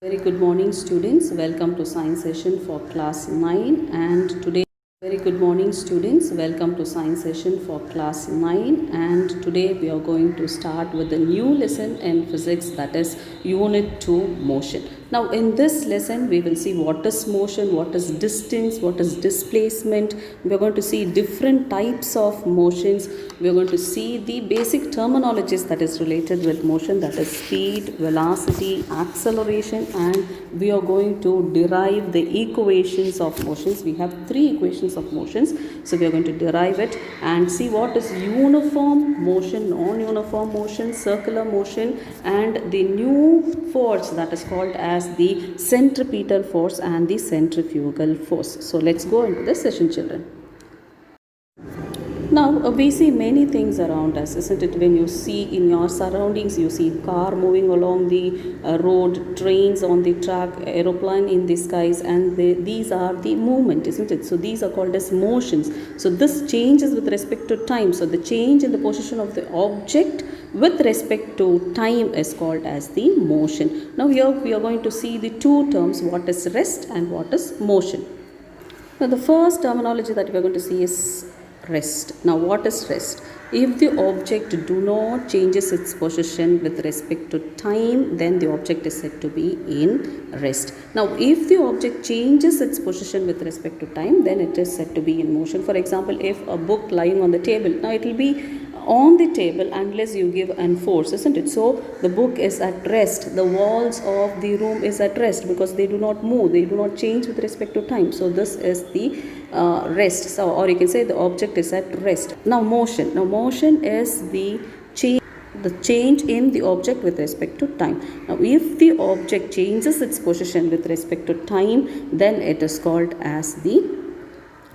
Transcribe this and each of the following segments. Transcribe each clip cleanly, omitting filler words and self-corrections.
Very good morning, students. Welcome to science session for class 9 and today very good morning, students. Welcome to science session for class 9 and today we are going to start with a new lesson in physics, that is unit 2, motion. Now in this lesson we will see what is motion, what is distance, what is displacement. We are going to see different types of motions. We are going to see the basic terminologies that is related with motion, that is speed, velocity, acceleration, and we are going to derive the equations of motions. We have 3 equations of motions, so we are going to derive it and see what is uniform motion, non-uniform motion, circular motion, and the new force that is called as the centripetal force and the centrifugal force. So let's go into the session, children. Now we see many things around us, isn't it? When you see in your surroundings, you see car moving along the road, trains on the track, aeroplane in the skies, and these are the movement, isn't it? So these are called as motions. So this changes with respect to time. So the change in the position of the object with respect to time is called as the motion. Now here we are going to see the two terms, what is rest and what is motion. Now the first terminology that we are going to see is rest. Now what is rest? If the object do not changes its position with respect to time, then the object is said to be in rest. Now if the object changes its position with respect to time, then it is said to be in motion. For example, if a book lying on the table, now it will be on the table unless you give an force, isn't it? So the book is at rest, the walls of the room is at rest because they do not move, they do not change with respect to time. So this is the rest. So, or you can say the object is at rest. Now motion. Now motion is the change in the object with respect to time. Now if the object changes its position with respect to time, then it is called as the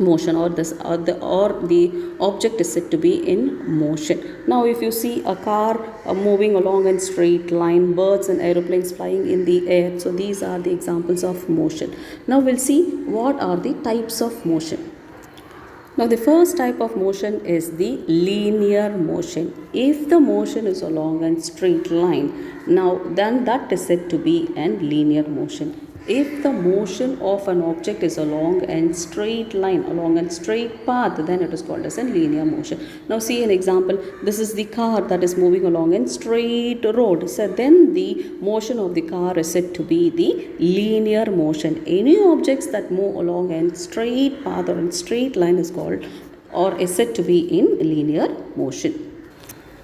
motion, or the object is said to be in motion. Now if you see a car moving along in straight line, birds and aeroplanes flying in the air, so these are the examples of motion. Now we'll see what are the types of motion. Now the first type of motion is the linear motion. If the motion is along a straight line, now then that is said to be an linear motion. If the motion of an object is along a straight line, along a straight path, then it is called as a linear motion. Now see an example. This is the car that is moving along a straight road. So then the motion of the car is said to be the linear motion. Any objects that move along a straight path or a straight line is called or is said to be in linear motion.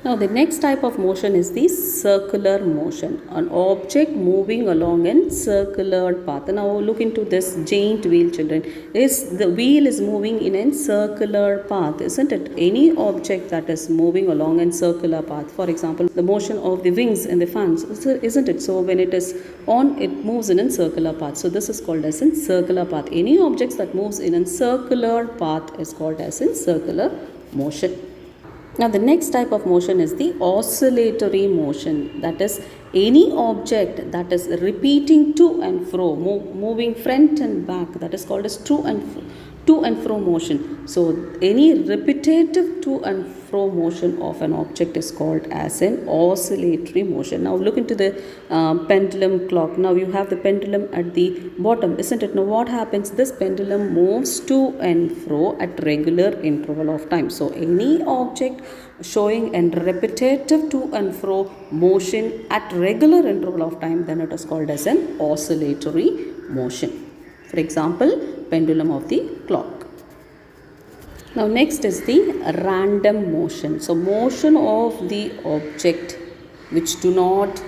Now the next type of motion is the circular motion. An object moving along a circular path. Now look into this giant wheel, children. The wheel is moving in a circular path, isn't it? Any object that is moving along a circular path. For example, the motion of the wings in the fans, isn't it? So when it is on, it moves in a circular path. So this is called as a circular path. Any objects that moves in a circular path is called as a circular motion. Now the next type of motion is the oscillatory motion. That is any object that is repeating to and fro, moving front and back, that is called as to and fro motion. So any repetitive to and fro motion of an object is called as an oscillatory motion. Now look into the pendulum clock. Now you have the pendulum at the bottom, isn't it? Now what happens? This pendulum moves to and fro at regular interval of time. So any object showing a repetitive to and fro motion at regular interval of time, then it is called as an oscillatory motion. For example, pendulum of the clock. Now next is the random motion. So motion of the object which do not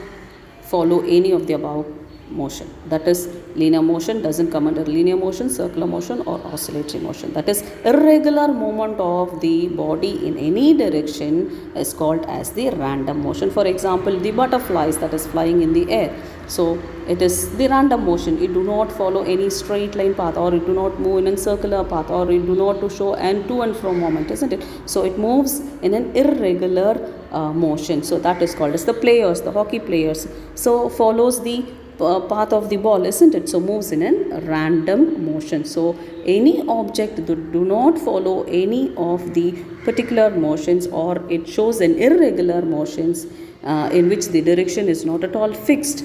follow any of the above motion. That is linear motion doesn't come under linear motion, circular motion or oscillatory motion. That is irregular movement of the body in any direction is called as the random motion. For example, the butterflies that is flying in the air. So it is the random motion. It do not follow any straight line path, or it do not move in a circular path, or it do not to show an to and fro movement, isn't it? So it moves in an irregular motion. So that is called as the players, the hockey players. So follows the path of the ball, isn't it? So moves in a random motion. So any object that do not follow any of the particular motions, or it shows an irregular motions in which the direction is not at all fixed,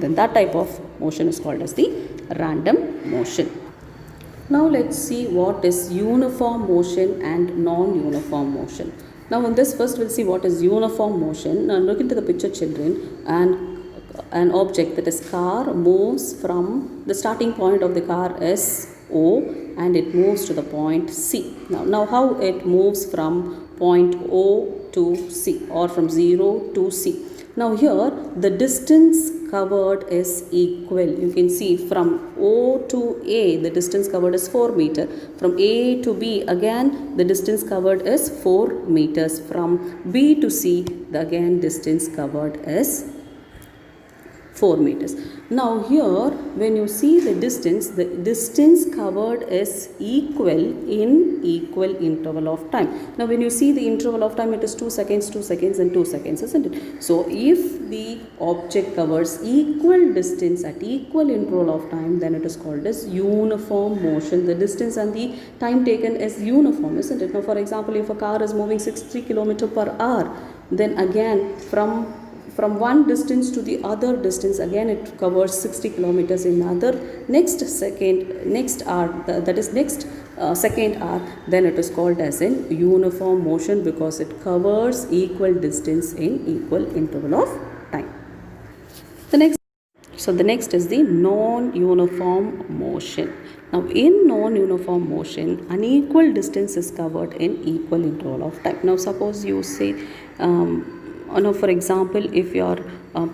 then that type of motion is called as the random motion. Now let's see what is uniform motion and non-uniform motion. Now in this first we'll see what is uniform motion. Now look into the picture, children, and an object, that is car, moves from the starting point of the car is O and it moves to the point C. Now how it moves from point O to C or from 0 to C. Now here the distance covered is equal. You can see from O to A the distance covered is 4 meter. From A to B again the distance covered is 4 meters. From B to C the again distance covered is 4 meters. Now here when you see the distance covered is equal in equal interval of time. Now when you see the interval of time, it is 2 seconds, 2 seconds and 2 seconds, isn't it? So if the object covers equal distance at equal interval of time, then it is called as uniform motion. The distance and the time taken is uniform, isn't it? Now for example, if a car is moving 60 km per hour, then again from one distance to the other distance, again it covers 60 kilometers in other next hour, that is next second hour, then it is called as an uniform motion because it covers equal distance in equal interval of time. The next is the non-uniform motion. Now in non-uniform motion, unequal distance is covered in equal interval of time. Now suppose you say for example, if you are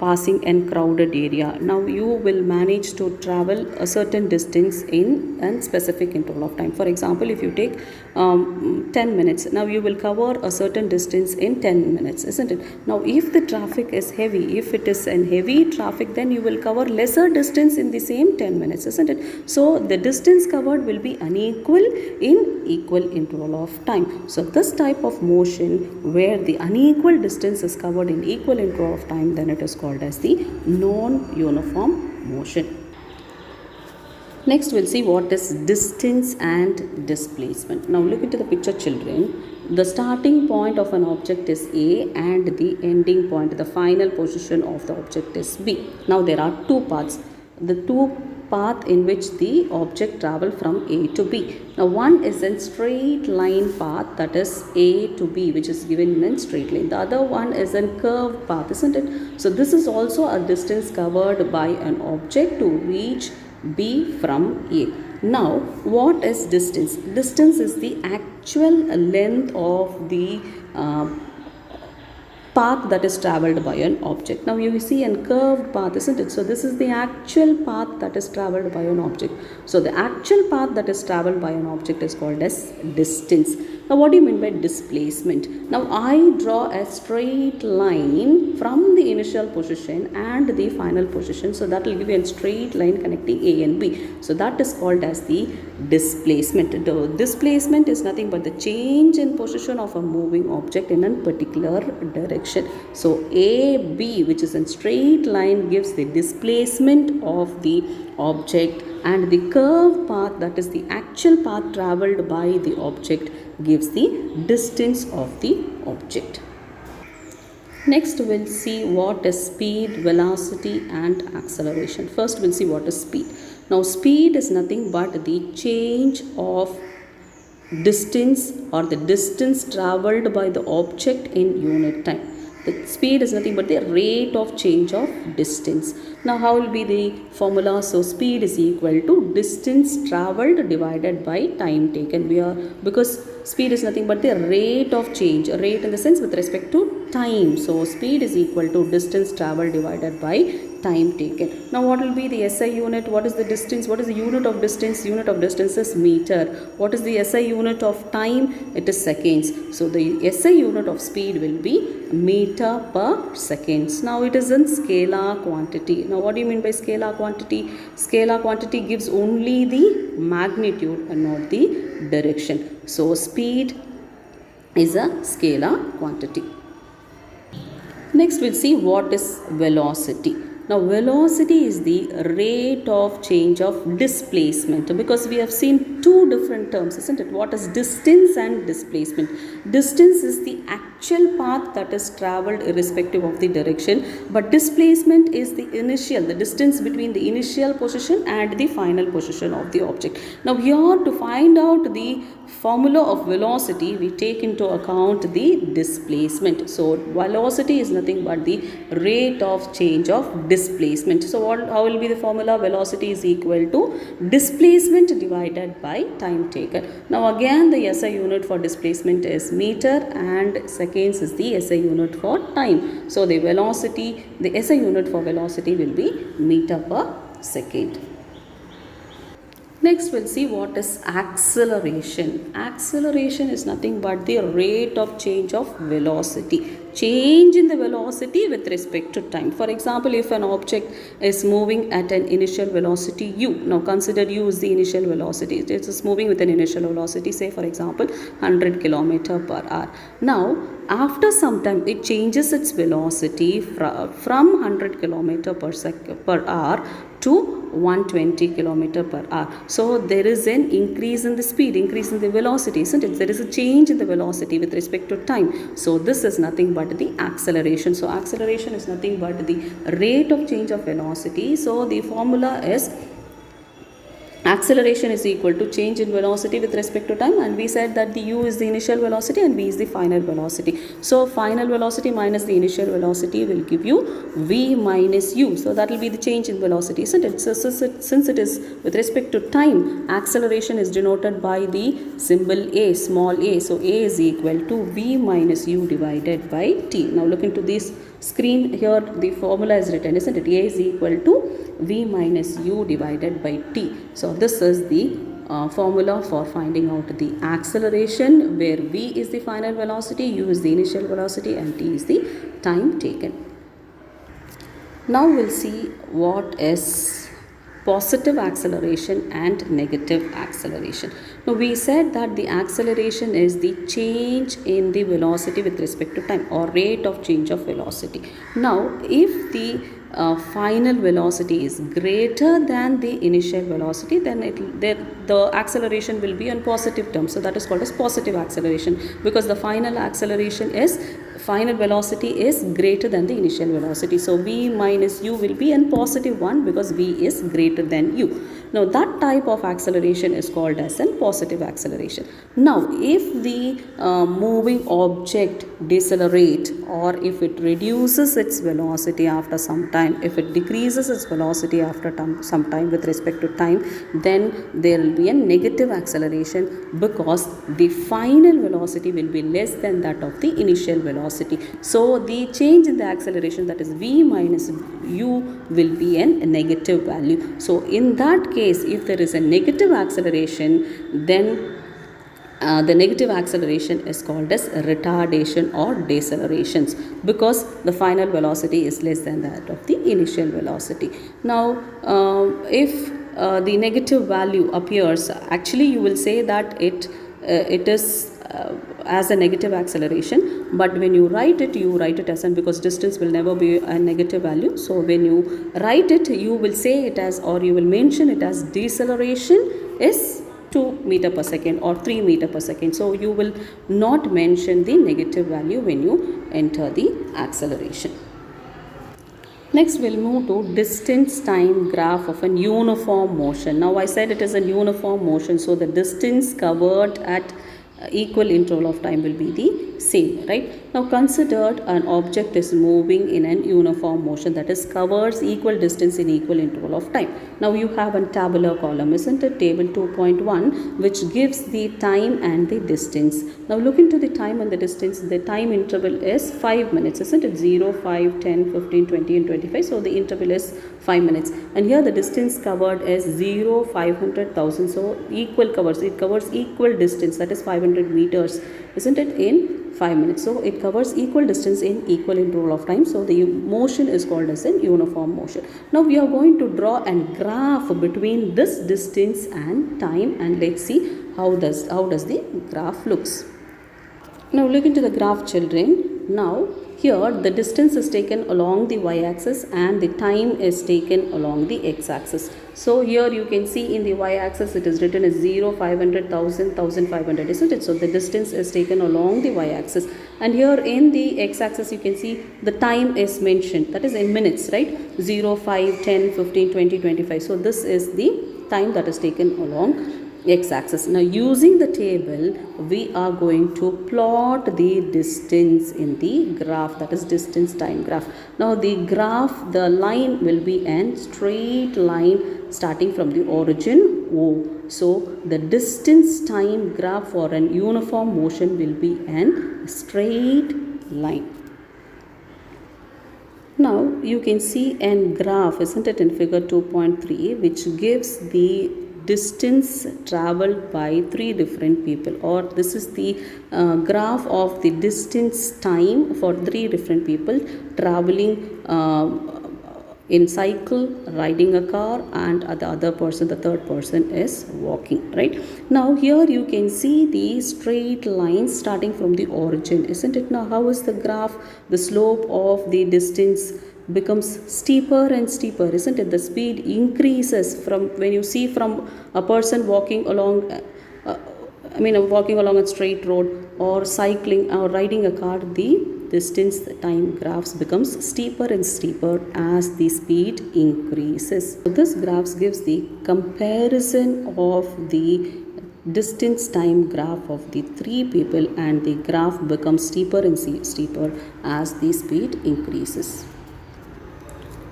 passing in crowded area, now you will manage to travel a certain distance in a specific interval of time. For example, if you take 10 minutes, now you will cover a certain distance in 10 minutes, isn't it? Now if the traffic is heavy, if it is an heavy traffic, then you will cover lesser distance in the same 10 minutes, isn't it? So the distance covered will be unequal in equal interval of time. So this type of motion where the unequal distance is covered in equal interval of time, then it is called as the non-uniform motion. Next we'll see what is distance and displacement. Now look into the picture, children. The starting point of an object is A and the ending point, the final position of the object is B. Now there are two paths. The two path in which the object travel from A to B. Now one is a straight line path, that is A to B, which is given in straight line. The other one is a curved path, isn't it? So this is also a distance covered by an object to reach B from A. Now what is distance? Distance is the actual length of the path that is travelled by an object. Now you see a curved path, isn't it? So this is the actual path that is travelled by an object. So the actual path that is travelled by an object is called as distance. Now what do you mean by displacement? Now I draw a straight line from the initial position and the final position. So that will give you a straight line connecting A and B. So that is called as the displacement. The displacement is nothing but the change in position of a moving object in a particular direction. So AB, which is a straight line, gives the displacement of the object, and the curved path, that is the actual path travelled by the object, gives the distance of the object. Next we'll see what is speed, velocity and acceleration. First we'll see what is speed. Now speed is nothing but the change of distance or the distance travelled by the object in unit time. The speed is nothing but the rate of change of distance. Now how will be the formula? So speed is equal to distance travelled divided by time taken. Because speed is nothing but the rate of change, rate in the sense with respect to time. So speed is equal to distance travelled divided by time taken. Now what will be the SI unit? What is the distance? What is the unit of distance? Unit of distance is meter. What is the SI unit of time? It is seconds. So the SI unit of speed will be meter per seconds. Now it is in scalar quantity. Now what do you mean by scalar quantity? Scalar quantity gives only the magnitude and not the direction. So speed is a scalar quantity. Next we'll see what is velocity. Now velocity is the rate of change of displacement, because we have seen two different terms, isn't it? What is distance and displacement? Distance is the actual path that is travelled irrespective of the direction, but displacement is the distance between the initial position and the final position of the object. Now here, to find out the formula of velocity, we take into account the displacement. So velocity is nothing but the rate of change of displacement. So how will be the formula? Velocity is equal to displacement divided by time taken. Now again, the SI unit for displacement is meter and seconds is the SI unit for time. So the SI unit for velocity will be meter per second. Next, we'll see what is acceleration. Acceleration is nothing but the rate of change of velocity. Change in the velocity with respect to time. For example, if an object is moving at an initial velocity u, now consider u is the initial velocity. It is moving with an initial velocity, say for example 100 km per hour. Now, after some time, it changes its velocity from 100 km per hour to 120 km per hour. So there is an increase in the speed, increase in the velocity, isn't it? There is a change in the velocity with respect to time. So this is nothing but the acceleration. So acceleration is nothing but the rate of change of velocity. So the formula is acceleration is equal to change in velocity with respect to time, and we said that the u is the initial velocity and v is the final velocity. So final velocity minus the initial velocity will give you v minus u. So that will be the change in velocity, isn't it? So since it is with respect to time, acceleration is denoted by the symbol a, small a. So a is equal to v minus u divided by t. Now look into this screen. Here the formula is written, isn't it? A is equal to v minus u divided by t. So this is the formula for finding out the acceleration, where v is the final velocity, u is the initial velocity and t is the time taken. Now we'll see what is positive acceleration and negative acceleration. Now we said that the acceleration is the change in the velocity with respect to time, or rate of change of velocity. Now if the final velocity is greater than the initial velocity, then the acceleration will be on positive terms. So that is called as positive acceleration, because the final velocity is greater than the initial velocity. So v minus u will be a positive one because v is greater than u. Now that type of acceleration is called as a positive acceleration. Now if the moving object decelerate, or if it reduces its velocity after some time, if it decreases its velocity after some time with respect to time, then there will be a negative acceleration, because the final velocity will be less than that of the initial velocity. So the change in the acceleration, that is v minus u, will be a negative value. So in that case, if there is a negative acceleration, then the negative acceleration is called as retardation or decelerations, because the final velocity is less than that of the initial velocity. Now if the negative value appears, actually you will say that it is as a negative acceleration, but when you write it as an, because distance will never be a negative value. So when you write it, you will say it as, or you will mention it as, deceleration is 2 meter per second or 3 meter per second. So you will not mention the negative value when you enter the acceleration. Next we'll move to distance time graph of an uniform motion. Now I said it is a uniform motion, so the distance covered at equal interval of time will be the same, right? Now consider an object is moving in an uniform motion, that is covers equal distance in equal interval of time. Now you have a tabular column, isn't it? Table 2.1, which gives the time and the distance. Now look into the time and the distance. The time interval is 5 minutes, isn't it? 0, 5, 10, 15, 20 and 25. So the interval is 5 minutes. And here the distance covered is 0, 500,000. So equal covers, it covers equal distance, that is 500 meters, isn't it, in 5 minutes. So it covers equal distance in equal interval of time. So the motion is called as a uniform motion. Now we are going to draw a graph between this distance and time, and let's see how does the graph looks. Now look into the graph, children. Now here the distance is taken along the y-axis and the time is taken along the x-axis. So here you can see in the y-axis it is written as 0, 500, 1000, 1500, isn't it? So the distance is taken along the y-axis, and here in the x-axis you can see the time is mentioned, that is in minutes, right? 0, 5, 10, 15, 20, 25. So this is the time that is taken along x-axis. Now using the table we are going to plot the distance in the graph, that is distance time graph. Now the graph, the line will be a straight line starting from the origin O. So the distance time graph for an uniform motion will be a straight line. Now you can see a graph, isn't it, in figure 2.3, which gives the distance traveled by three different people, or this is the graph of the distance time for three different people traveling in cycle, riding a car, and the other person, the third person, is walking, right? Now here you can see the straight lines starting from the origin, isn't it? Now how is the graph? The slope of the distance becomes steeper and steeper, isn't it? The speed increases from when you see from a person walking along walking along a straight road, or cycling or riding a car, the distance time graphs becomes steeper and steeper as the speed increases. So this graph gives the comparison of the distance time graph of the three people, and the graph becomes steeper and steeper as the speed increases.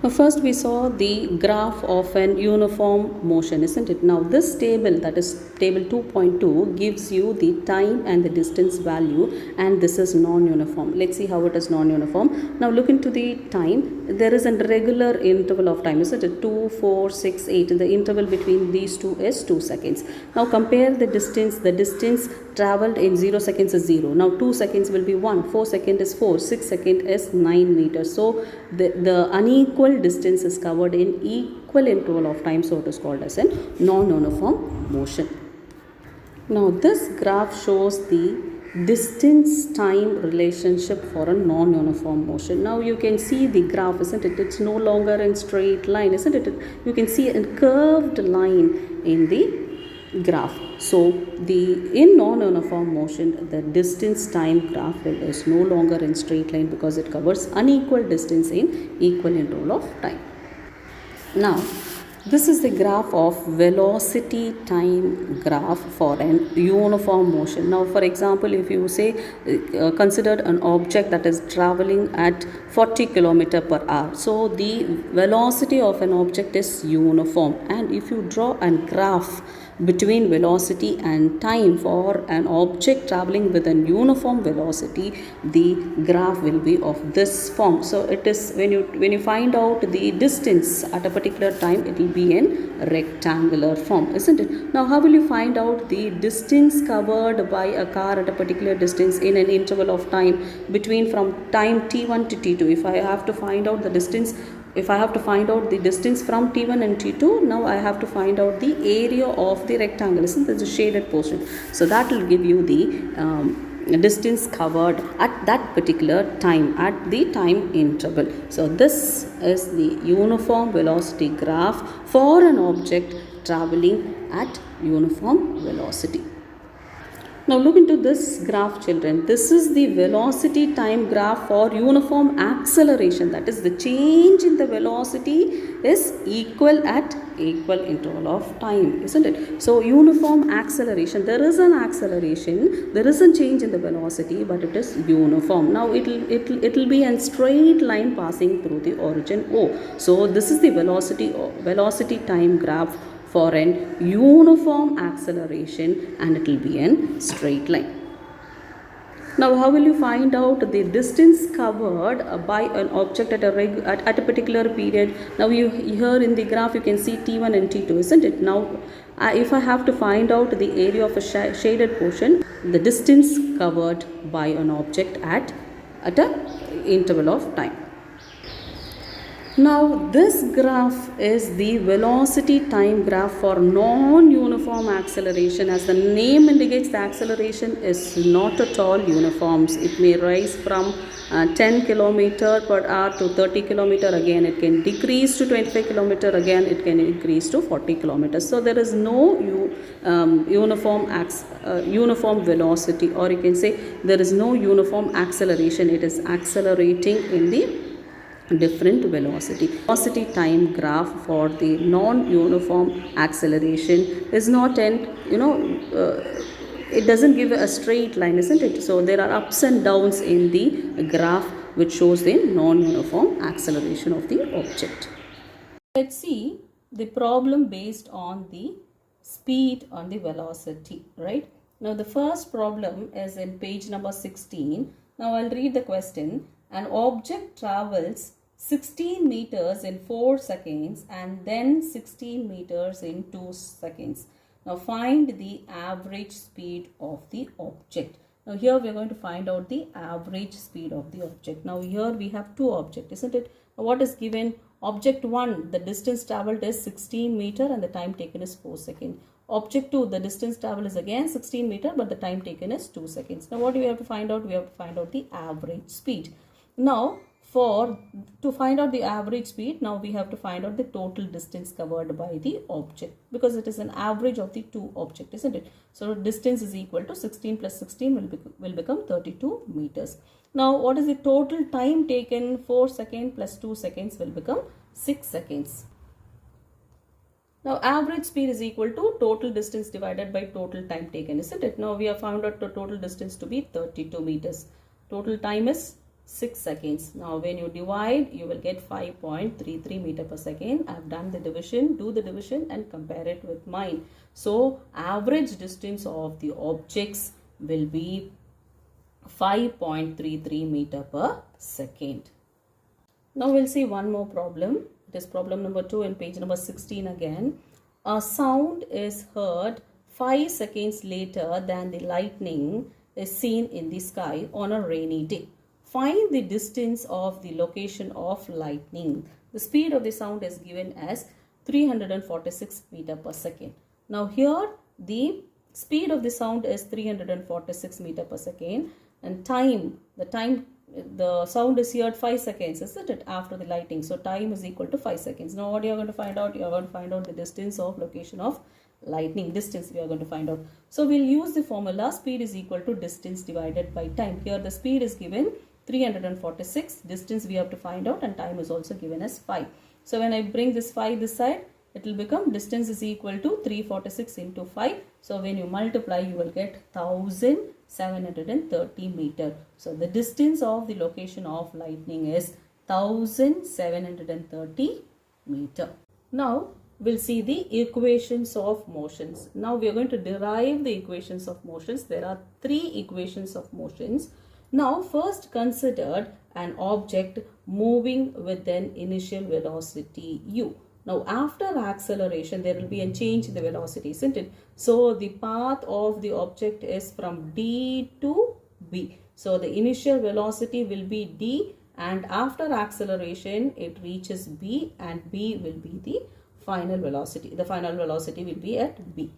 Now first we saw the graph of an uniform motion, isn't it? Now this table, that is table 2.2, gives you the time and the distance value, and this is non-uniform. Let's see how it is non-uniform. Now look into the time. There is a regular interval of time, isn't it? 2, 4, 6, 8. The interval between these two is 2 seconds. Now compare the distance. The distance traveled in 0 seconds is 0. Now 2 seconds will be 1, 4 seconds is 4, 6 seconds is 9 meters. So the unequal distance is covered in equal interval of time, so it is called as a non-uniform motion. Now this graph shows the distance time relationship for a non-uniform motion. Now you can see the graph, isn't it? It's no longer in straight line, isn't it? You can see a curved line in the graph. So in non-uniform motion, the distance time graph is no longer in straight line because it covers unequal distance in equal interval of time. Now this is the graph of velocity time graph for an uniform motion. Now for example, if you say consider an object that is traveling at 40 km per hour. So the velocity of an object is uniform, and if you draw a graph between velocity and time for an object traveling with a uniform velocity, the graph will be of this form. So it is when you find out the distance at a particular time, it will be in rectangular form, isn't it? Now how will you find out the distance covered by a car at a particular distance in an interval of time between from time t1 to t2? If I have to find out the distance, if I have to find out the distance from T1 and T2, now I have to find out the area of the rectangle, isn't it? The shaded portion. So that will give you the distance covered at that particular time, at the time interval. So this is the uniform velocity graph for an object traveling at uniform velocity. Now look into this graph, children. This is the velocity time graph for uniform acceleration. That is, the change in the velocity is equal at equal interval of time, isn't it? So uniform acceleration, there is an acceleration, there is a change in the velocity, but it is uniform. Now it'll be a straight line passing through the origin O. So this is the velocity time graph for an uniform acceleration, and it will be a straight line. Now how will you find out the distance covered by an object at a particular period? Now here in the graph you can see T1 and T2, isn't it? Now if I have to find out the area of a shaded portion, the distance covered by an object at an interval of time. Now this graph is the velocity time graph for non-uniform acceleration. As the name indicates, the acceleration is not at all uniform. It may rise from 10 km per hour to 30 km, again it can decrease to 25 km, again it can increase to 40 kilometers. So there is no uniform velocity, or you can say there is no uniform acceleration. It is accelerating in the different velocity time graph for the non-uniform acceleration is not an it doesn't give a straight line, isn't it? So there are ups and downs in the graph which shows the non-uniform acceleration of the object. Let's see the problem based on the speed on the velocity, right? Now the first problem is in page number 16. Now I'll read the question. An object travels 16 meters in 4 seconds and then 16 meters in 2 seconds. Now find the average speed of the object. Now here we are going to find out the average speed of the object. Now here we have two objects, isn't it? Now what is given? Object 1, the distance travelled is 16 meter and the time taken is 4 seconds. Object 2, the distance travelled is again 16 meter but the time taken is 2 seconds. Now what do we have to find out? We have to find out the average speed. Now to find out the average speed, now we have to find out the total distance covered by the object, because it is an average of the two objects, isn't it? So distance is equal to 16 plus 16 will become 32 meters. Now what is the total time taken? 4 seconds plus 2 seconds will become 6 seconds. Now average speed is equal to total distance divided by total time taken, isn't it? Now we have found out the total distance to be 32 meters. Total time is 6 seconds. Now when you divide, you will get 5.33 meter per second. I have done the division. Do the division and compare it with mine. So average distance of the objects will be 5.33 meter per second. Now we'll see one more problem. It is problem number 2 in page number 16 again. A sound is heard 5 seconds later than the lightning is seen in the sky on a rainy day. Find the distance of the location of lightning. The speed of the sound is given as 346 meter per second. Now here the speed of the sound is 346 meter per second, and the sound is heard 5 seconds, isn't it, after the lightning. So time is equal to 5 seconds. Now what you are going to find out? You are going to find out the distance of location of lightning. Distance we are going to find out. So we'll use the formula speed is equal to distance divided by time. Here the speed is given 346, distance we have to find out, and time is also given as 5. So when I bring this 5 this side, it will become distance is equal to 346 into 5. So when you multiply, you will get 1730 meter. So the distance of the location of lightning is 1730 meter. Now we'll see the equations of motions. Now we are going to derive the equations of motions. There are 3 equations of motions. Now first consider an object moving with an initial velocity u. Now after acceleration there will be a change in the velocity, isn't it? So the path of the object is from D to B. So the initial velocity will be D, and after acceleration it reaches B, and B will be the final velocity. The final velocity will be at B.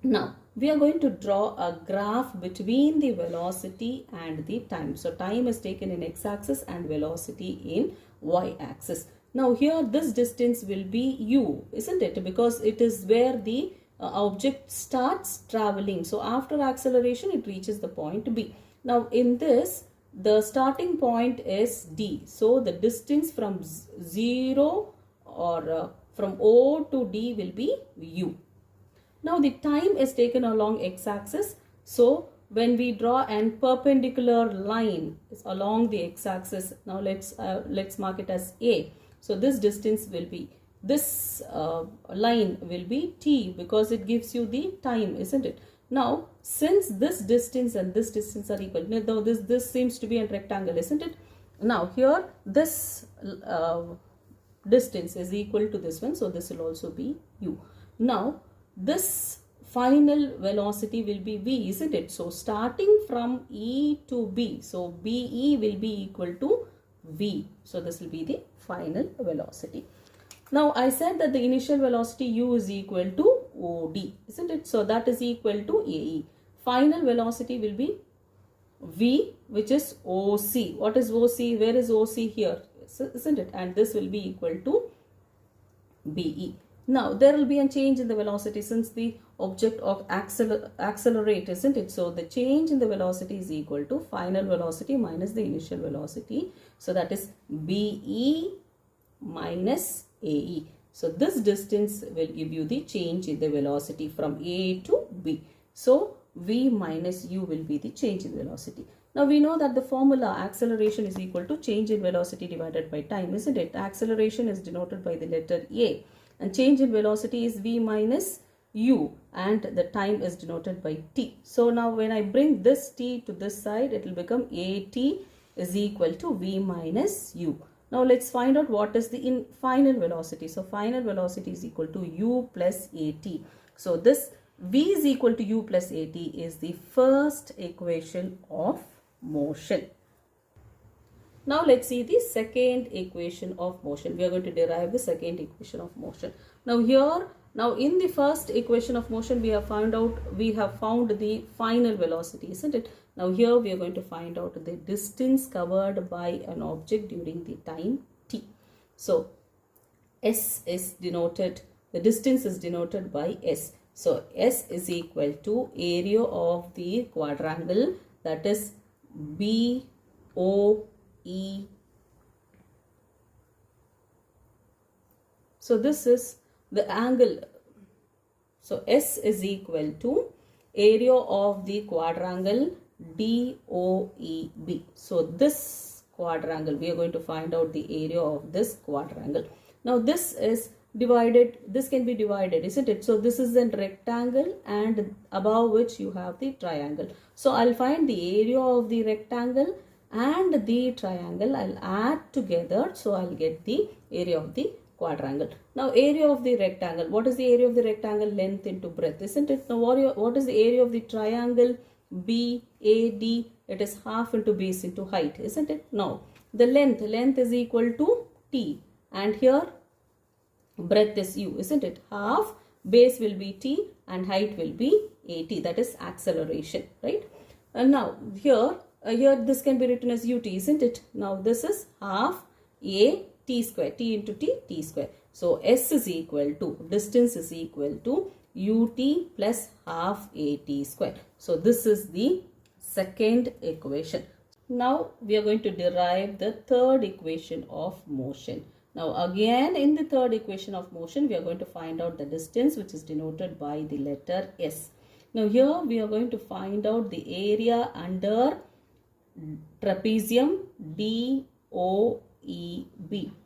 Now we are going to draw a graph between the velocity and the time. So time is taken in x-axis and velocity in y-axis. Now here this distance will be u, isn't it? Because it is where the object starts traveling. So after acceleration it reaches the point B. Now in this, the starting point is D. So the distance from 0 or from O to D will be u. Now the time is taken along x-axis. So when we draw a perpendicular line along the x-axis, now let's mark it as A. So this distance will be, this line will be T, because it gives you the time, isn't it? Now since this distance and this distance are equal, now this seems to be a rectangle, isn't it? Now here this distance is equal to this one, so this will also be u. Now this final velocity will be v, isn't it? So starting from E to B, so BE will be equal to v. So this will be the final velocity. Now I said that the initial velocity u is equal to OD, isn't it? So that is equal to AE. Final velocity will be v, which is OC. What is OC? Where is OC here? Isn't it? And this will be equal to BE. Now there will be a change in the velocity since the object of accelerate, isn't it? So the change in the velocity is equal to final velocity minus the initial velocity. So that is BE minus AE. So this distance will give you the change in the velocity from A to B. So v minus u will be the change in velocity. Now we know that the formula acceleration is equal to change in velocity divided by time, isn't it? Acceleration is denoted by the letter A and change in velocity is v minus u and the time is denoted by t. So now when I bring this t to this side, it will become AT is equal to v minus u. Now let's find out what is the final velocity. So final velocity is equal to u plus AT. So this v is equal to u plus AT is the first equation of motion. Now let's see the second equation of motion. We are going to derive the second equation of motion. Now in the first equation of motion we have found the final velocity, isn't it? Now here we are going to find out the distance covered by an object during the time t. So S is denoted, the distance is denoted by S. So S is equal to area of the quadrangle, that is BOE. So this is the angle. So S is equal to area of the quadrangle DOEB. So this quadrangle, we are going to find out the area of this quadrangle. Now this is divided, this can be divided, isn't it? So this is a rectangle and above which you have the triangle. So I'll find the area of the rectangle and the triangle, I'll add together, so I'll get the area of the quadrangle. Now area of the rectangle, what is the area of the rectangle? Length into breadth, isn't it? Now what is the area of the triangle? BAD, it is half into base into height, isn't it? Now the length is equal to T and here breadth is u, isn't it? Half, base will be t and height will be at, that is acceleration, right? And now here this can be written as ut, isn't it? Now this is half a t square, t into t square. So S is equal to, distance is equal to ut plus half at square. So this is the second equation. Now we are going to derive the third equation of motion. Now again in the third equation of motion we are going to find out the distance, which is denoted by the letter S. Now here we are going to find out the area under trapezium DOEB.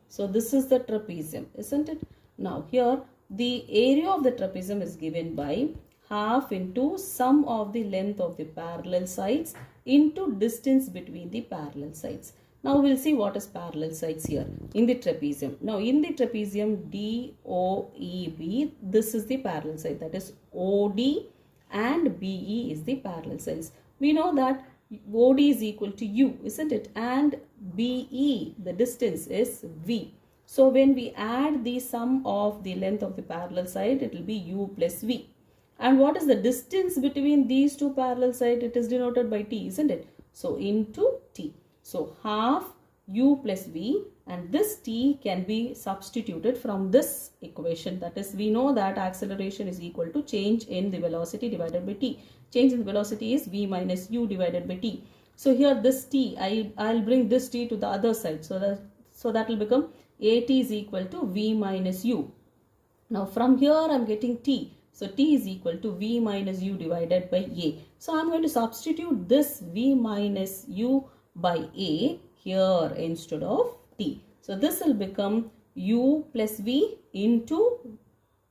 So this is the trapezium, isn't it? Now here the area of the trapezium is given by half into sum of the length of the parallel sides into distance between the parallel sides. Now we'll see what is parallel sides here in the trapezium. Now in the trapezium DOEB, this is the parallel side, that is OD and BE is the parallel sides. We know that OD is equal to U, isn't it? And BE, the distance, is V. So when we add the sum of the length of the parallel side, it will be U plus V. And what is the distance between these two parallel sides? It is denoted by T, isn't it? So into T. So half U plus V, and this T can be substituted from this equation. That is, we know that acceleration is equal to change in the velocity divided by T. Change in the velocity is V minus U divided by T. So here this T, I'll bring this T to the other side. So that will become AT is equal to V minus U. Now from here I'm getting T. So T is equal to V minus U divided by A. So I'm going to substitute this V minus U by A here instead of T. So this will become U plus V into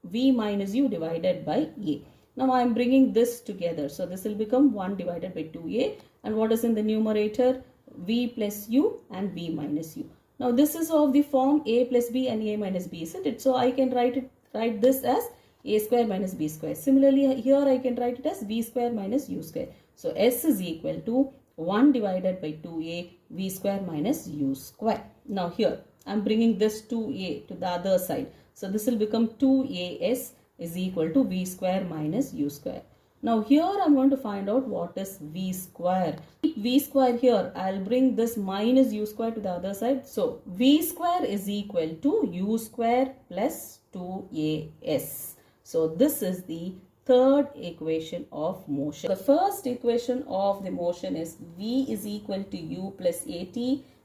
V minus U divided by A. Now I am bringing this together. So this will become 1 divided by 2A. And what is in the numerator? V plus U and V minus U. Now this is of the form A plus B and A minus B, isn't it? So I can write this as A square minus B square. Similarly here I can write it as V square minus U square. So S is equal to 1 divided by 2a v square minus u square. Now here I am bringing this 2a to the other side. So this will become 2as is equal to v square minus u square. Now here I am going to find out what is v square. V square here, I will bring this minus u square to the other side. So v square is equal to u square plus 2as. So this is the third equation of motion. The first equation of the motion is v is equal to u plus at,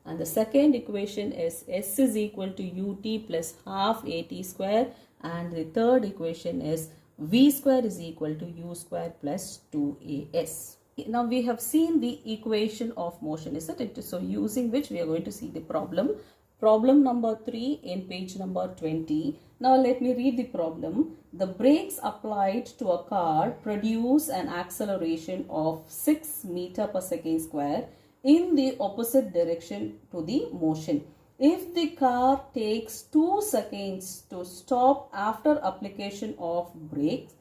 and the second equation is s is equal to ut plus half at square, and the third equation is v square is equal to u square plus 2as. Now we have seen the equation of motion, isn't it? So using which we are going to see the problem. Problem number 3 in page number 20. Now let me read the problem. The brakes applied to a car produce an acceleration of 6 meter per second square in the opposite direction to the motion. If the car takes 2 seconds to stop after application of brakes,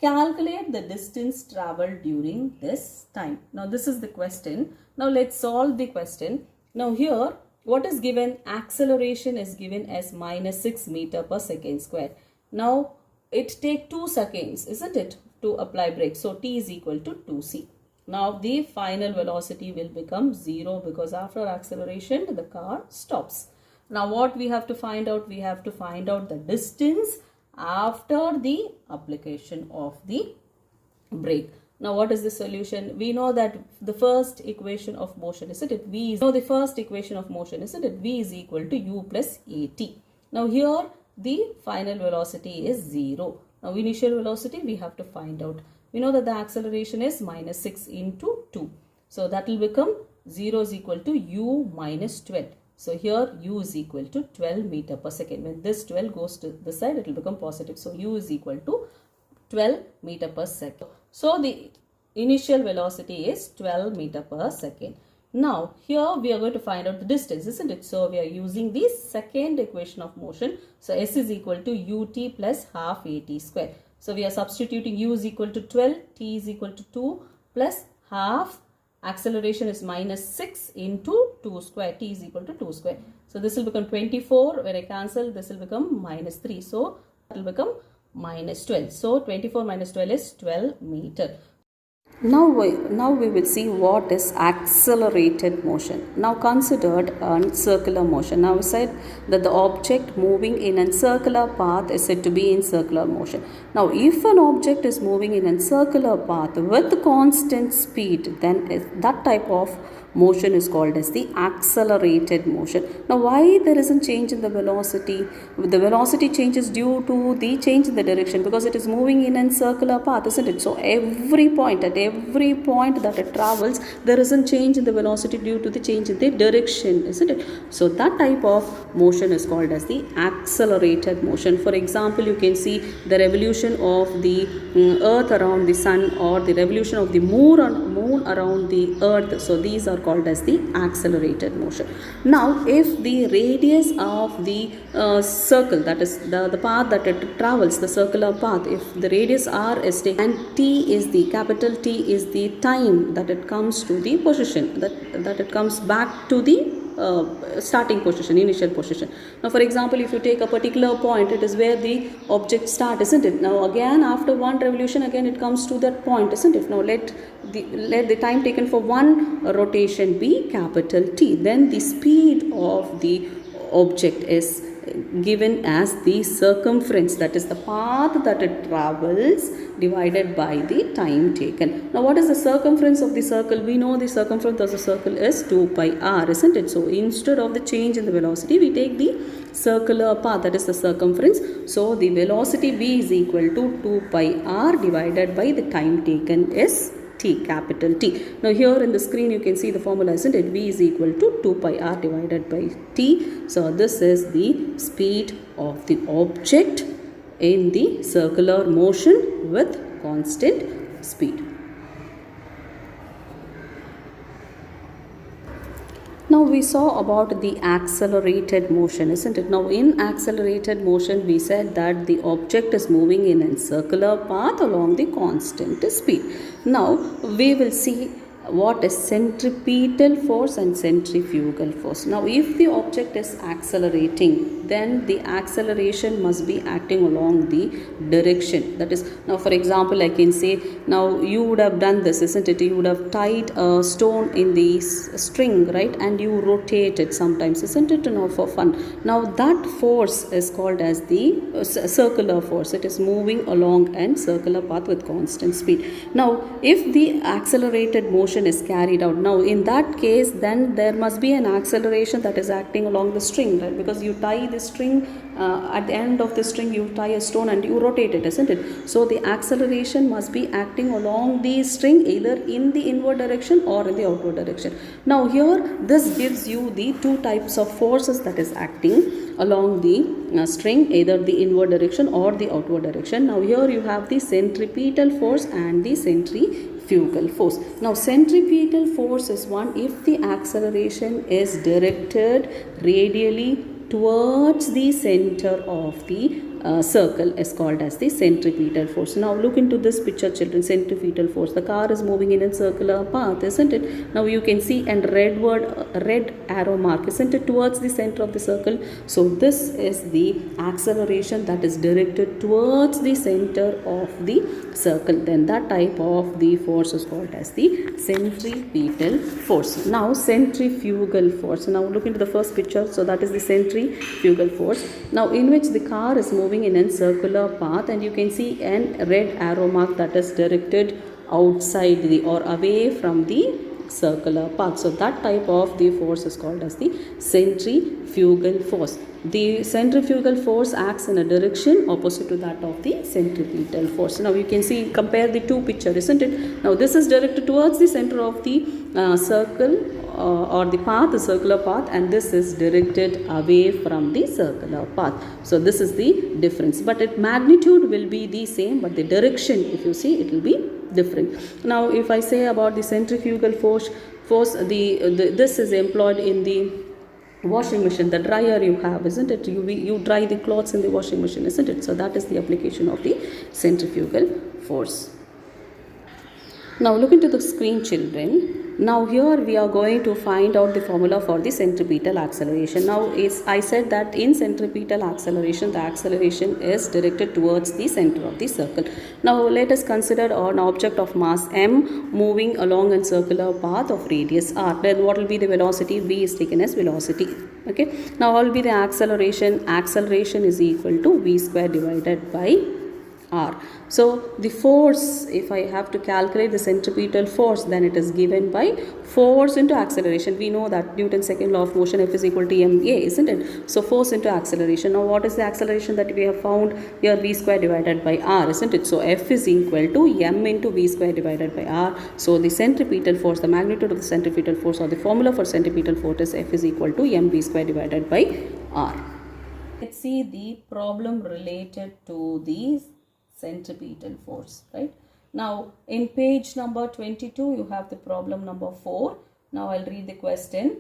calculate the distance traveled during this time. Now this is the question. Now let's solve the question. Now here what is given? Acceleration is given as minus 6 meter per second square. Now it takes 2 seconds, isn't it, to apply brake. So t is equal to 2c. Now the final velocity will become 0 because after acceleration the car stops. Now what we have to find out? We have to find out the distance after the application of the brake. Now what is the solution? We know that the first equation of motion, isn't it? V is equal to u plus at. Now here the final velocity is 0. Now initial velocity we have to find out. We know that the acceleration is minus 6 into 2. So that will become 0 is equal to u minus 12. So here u is equal to 12 meter per second. When this 12 goes to this side, it will become positive. So u is equal to 12 meter per second. So the initial velocity is 12 meter per second. Now here we are going to find out the distance, isn't it? So we are using the second equation of motion. So s is equal to ut plus half at square. So we are substituting u is equal to 12, t is equal to 2 plus half. Acceleration is minus 6 into 2 square. T is equal to 2 square. So this will become 24. When I cancel, this will become minus 3. So it will become minus 12. So 24 minus 12 is 12 meter. Now we will see what is accelerated motion. Now considered a circular motion. Now we said that the object moving in a circular path is said to be in circular motion. Now if an object is moving in a circular path with constant speed, then that type of motion is called as the accelerated motion. Now why there isn't change in the velocity? The velocity changes due to the change in the direction because it is moving in a circular path, isn't it? So at every point that it travels, there isn't change in the velocity due to the change in the direction, isn't it? So that type of motion is called as the accelerated motion. For example, you can see the revolution of the earth around the sun or the revolution of the moon around the earth. So these are called as the accelerated motion. Now if the radius of the circle, that is the path that it travels, the circular path, if the radius r is taken and t is the capital T is the time that it comes to the position, that it comes back to the starting position, initial position. Now for example, if you take a particular point, it is where the object start, isn't it? Now again after one revolution, again it comes to that point, isn't it? Now let the time taken for one rotation be capital T. Then the speed of the object is given as the circumference, that is the path that it travels divided by the time taken. Now what is the circumference of the circle? We know the circumference of the circle is 2 pi r, isn't it? So instead of the change in the velocity, we take the circular path, that is the circumference. So the velocity v is equal to 2 pi r divided by the time taken is T, capital T. Now here in the screen you can see the formula, isn't it? V is equal to 2 pi r divided by T. So this is the speed of the object in the circular motion with constant speed. Now we saw about the accelerated motion, isn't it? Now in accelerated motion we said that the object is moving in a circular path along the constant speed. Now we will see what is centripetal force and centrifugal force. Now if the object is accelerating, then the acceleration must be acting along the direction. That is, now for example I can say, now you would have done this, isn't it? You would have tied a stone in the string, right, and you rotate it sometimes, isn't it, now for fun. Now that force is called as the circular force. It is moving along a circular path with constant speed. Now if the accelerated motion is carried out, now in that case then there must be an acceleration that is acting along the string, right, because you tie the string, at the end of the string you tie a stone and you rotate it, isn't it? So the acceleration must be acting along the string either in the inward direction or in the outward direction. Now here this gives you the two types of forces that is acting along the string, either the inward direction or the outward direction. Now here you have the centripetal force and the centrifugal force. Now centripetal force is one if the acceleration is directed radially towards the center of the circle is called as the centripetal force. Now look into this picture, children. Centripetal force, the car is moving in a circular path, isn't it? Now you can see a red arrow mark, isn't it, towards the center of the circle. So this is the acceleration that is directed towards the center of the circle. Then that type of the force is called as the centripetal force. Now centrifugal force. Now look into the first picture. So that is the centrifugal force. Now in which the car is moving in a circular path, and you can see a red arrow mark that is directed outside the or away from the circular path. So that type of the force is called as the centrifugal force. The centrifugal force acts in a direction opposite to that of the centripetal force. Now you can see, compare the two pictures, isn't it? Now this is directed towards the center of the circle or the path, the circular path, and this is directed away from the circular path. So this is the difference, but its magnitude will be the same, but the direction, if you see, it will be different. Now if I say about the centrifugal force, this is employed in the washing machine, the dryer you have, isn't it? You dry the clothes in the washing machine, isn't it? So that is the application of the centrifugal force. Now look into the screen, children. Now here we are going to find out the formula for the centripetal acceleration. Now I said that in centripetal acceleration, the acceleration is directed towards the center of the circle. Now let us consider an object of mass m moving along a circular path of radius r. Then what will be the velocity? V is taken as velocity. Okay. Now what will be the acceleration? Acceleration is equal to v square divided by r. So the force, if I have to calculate the centripetal force, then it is given by force into acceleration. We know that Newton's second law of motion, F is equal to ma, isn't it? So force into acceleration. Now what is the acceleration that we have found here? V square divided by r, isn't it? So F is equal to m into v square divided by r. So the centripetal force, the magnitude of the centripetal force, or the formula for centripetal force is F is equal to mv square divided by r. Let's see the problem related to these centripetal force, right? Now in page number 22 you have the problem number 4. Now I'll read the question.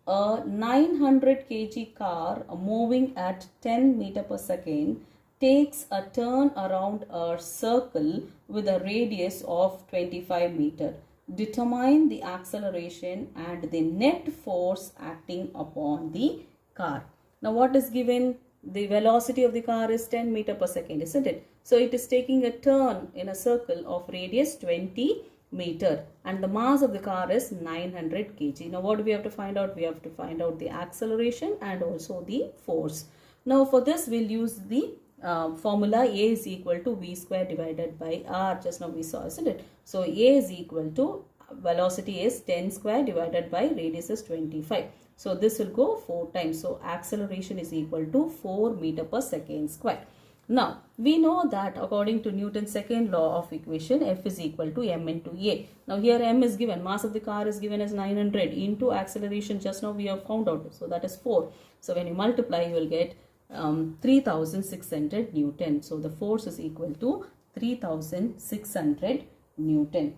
A 900 kg car moving at 10 meter per second takes a turn around a circle with a radius of 25 meter. Determine the acceleration and the net force acting upon the car. Now what is given? The velocity of the car is 10 meter per second, isn't it? So it is taking a turn in a circle of radius 20 meter, and the mass of the car is 900 kg. Now what do we have to find out? We have to find out the acceleration and also the force. Now for this we'll use the formula A is equal to v square divided by r. Just now we saw, isn't it? So A is equal to, velocity is 10 square divided by radius is 25. So this will go 4 times. So acceleration is equal to 4 meter per second square. Now we know that according to Newton's second law of equation, F is equal to m into A. Now here m is given, mass of the car is given as 900 into acceleration, just now we have found out. So that is 4. So when you multiply you will get 3600 Newton. So the force is equal to 3600 Newton.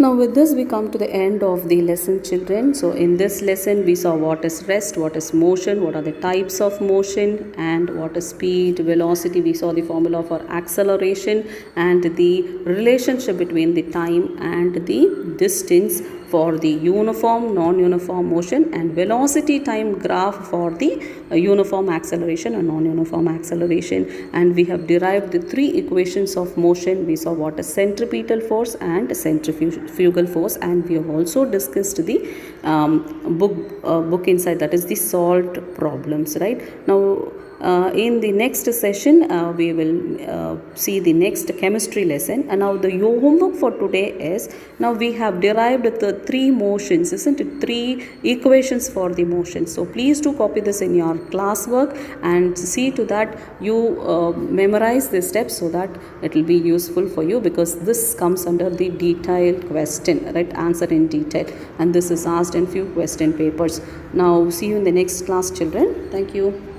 Now with this we come to the end of the lesson, children. So in this lesson we saw what is rest, what is motion, what are the types of motion, and what is speed, velocity. We saw the formula for acceleration and the relationship between the time and the distance for the uniform, non-uniform motion, and velocity time graph for the uniform acceleration and non-uniform acceleration. And we have derived the three equations of motion. We saw what is centripetal force and centrifugal force, and we have also discussed the book inside, that is the solved problems, right? Now in the next session we will see the next chemistry lesson. And now the your homework for today is, now we have derived the three motions, isn't it, three equations for the motion. So please do copy this in your classwork and see to that you memorize the steps, so that it will be useful for you, because this comes under the detailed question, right, answer in detail, and this is asked in few question papers. Now see you in the next class, children. Thank you.